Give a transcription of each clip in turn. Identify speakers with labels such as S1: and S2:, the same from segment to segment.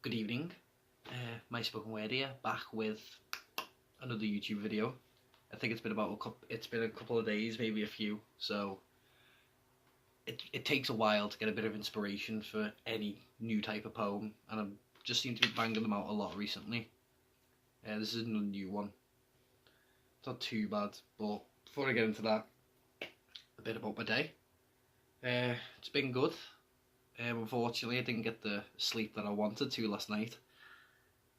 S1: Good evening, my spoken word here, back with another YouTube video. I think it's been a couple of days, maybe a few, so it takes a while to get a bit of inspiration for any new type of poem, and I just seem to be banging them out a lot recently. This is a new one. It's not too bad, but before I get into that, a bit about my day. It's been good. Unfortunately, I didn't get the sleep that I wanted to last night,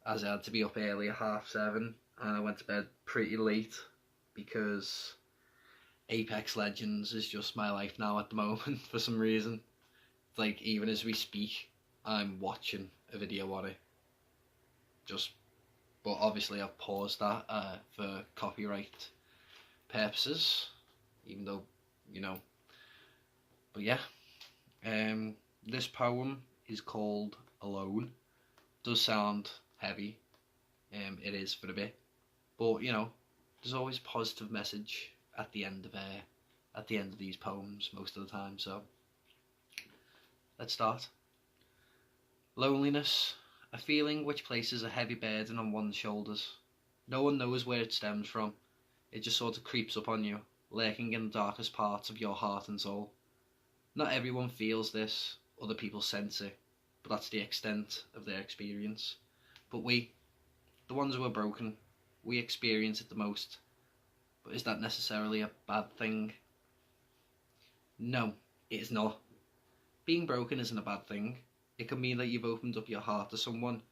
S1: as I had to be up early at 7:30, and I went to bed pretty late because Apex Legends is just my life now at the moment for some reason. It's like, even as we speak, I'm watching a video on it. But obviously I've paused that for copyright purposes, even though, but yeah. This poem is called Alone. It does sound heavy, it is for a bit, but there's always a positive message at the end of these poems most of the time. So let's start. Loneliness, a feeling which places a heavy burden on one's shoulders. No one knows where it stems from. It just sort of creeps up on you, lurking in the darkest parts of your heart and soul. Not everyone feels this, other people sense it, but that's the extent of their experience. But we, the ones who are broken, we experience it the most. But is that necessarily a bad thing? No, it is not. Being broken isn't a bad thing. It can mean that you've opened up your heart to someone,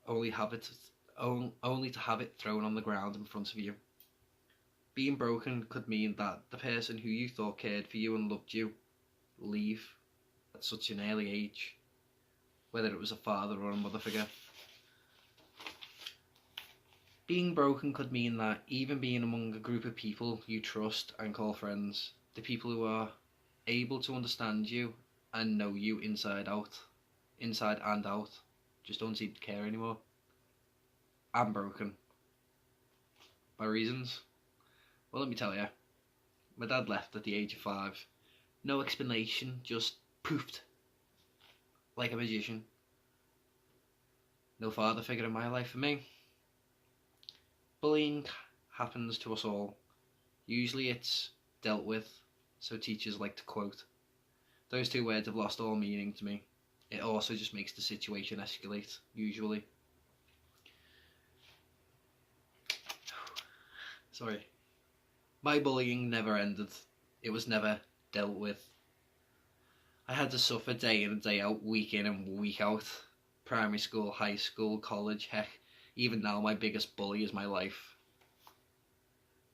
S1: only to have it thrown on the ground in front of you. Being broken could mean that the person who you thought cared for you and loved you leave at such an early age, whether it was a father or a mother figure. Being broken could mean that even being among a group of people you trust and call friends, the people who are able to understand you and know you inside and out, just don't seem to care anymore. I'm broken. My reasons? Well, let me tell you. My dad left at the age of 5. No explanation, just poofed. Like a magician. No father figure in my life for me. Bullying happens to us all. Usually it's dealt with, so teachers like to quote. Those two words have lost all meaning to me. It also just makes the situation escalate, usually. Sorry. My bullying never ended. It was never dealt with. I had to suffer day in and day out, week in and week out. Primary school, high school, college, heck, even now my biggest bully is my life.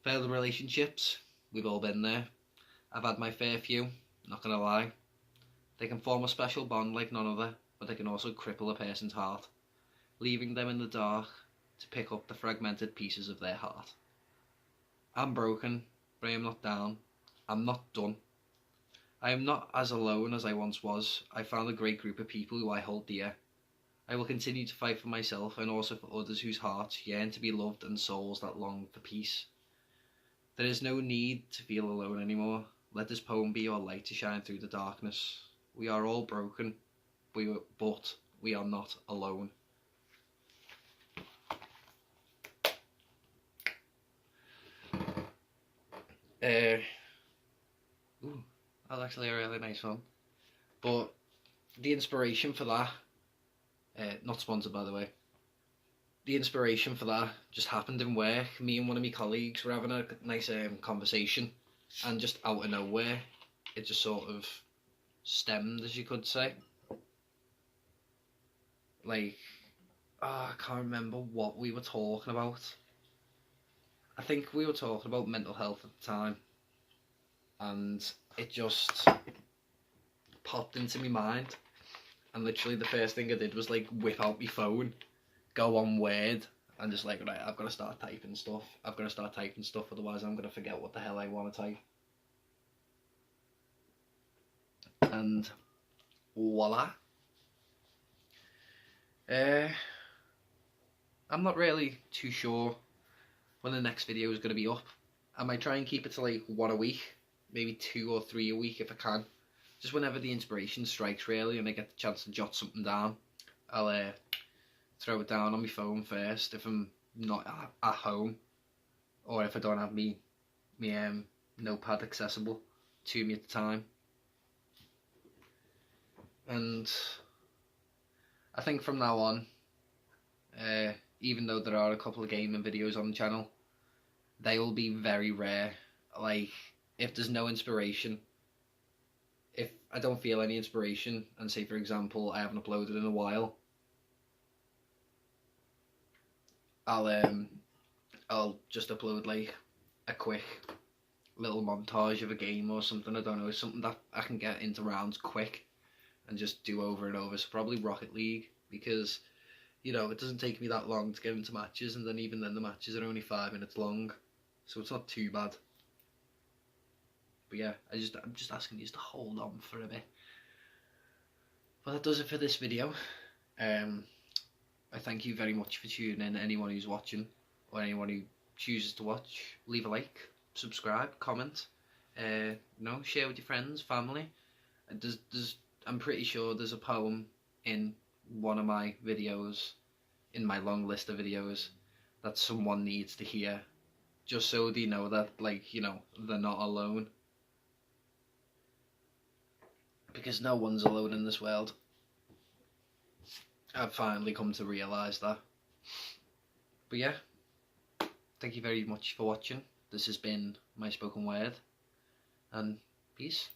S1: Failed relationships, we've all been there. I've had my fair few, not gonna lie. They can form a special bond like none other, but they can also cripple a person's heart, leaving them in the dark to pick up the fragmented pieces of their heart. I'm broken, but I am not down. I'm not done. I am not as alone as I once was. I found a great group of people who I hold dear. I will continue to fight for myself and also for others whose hearts yearn to be loved and souls that long for peace. There is no need to feel alone anymore. Let this poem be your light to shine through the darkness. We are all broken, but we are not alone. That's actually a really nice one. But the inspiration for that, not sponsored by the way, the inspiration for that just happened in work. Me and one of my colleagues were having a nice conversation, and just out of nowhere, it just sort of stemmed, as you could say. Like, I can't remember what we were talking about. I think we were talking about mental health at the time, and it just popped into my mind, and literally the first thing I did was like whip out my phone, go on Word, and just like, right, I've got to start typing stuff, otherwise I'm going to forget what the hell I want to type. And voila. I'm not really too sure when the next video is going to be up. I might try and keep it to like 1 a week, maybe 2 or 3 a week if I can. Just whenever the inspiration strikes really and I get the chance to jot something down, I'll throw it down on my phone first if I'm not at home, or if I don't have me notepad accessible to me at the time. And I think from now on, even though there are a couple of gaming videos on the channel, they will be very rare. Like, if there's no inspiration, if I don't feel any inspiration, and say for example I haven't uploaded in a while, I'll just upload like a quick little montage of a game or something. I don't know, something that I can get into rounds quick and just do over and over. So probably Rocket League, because you know it doesn't take me that long to get into matches, and then even then the matches are only 5 minutes long, so it's not too bad. But yeah, I'm just asking you to hold on for a bit. Well, that does it for this video. I thank you very much for tuning in. Anyone who's watching, or anyone who chooses to watch, leave a like, subscribe, comment, share with your friends, family. I'm pretty sure there's a poem in one of my videos, in my long list of videos, that someone needs to hear, just so they know that, like, you know, they're not alone. Because no one's alone in this world. I've finally come to realise that. But yeah, thank you very much for watching. This has been my spoken word, and peace.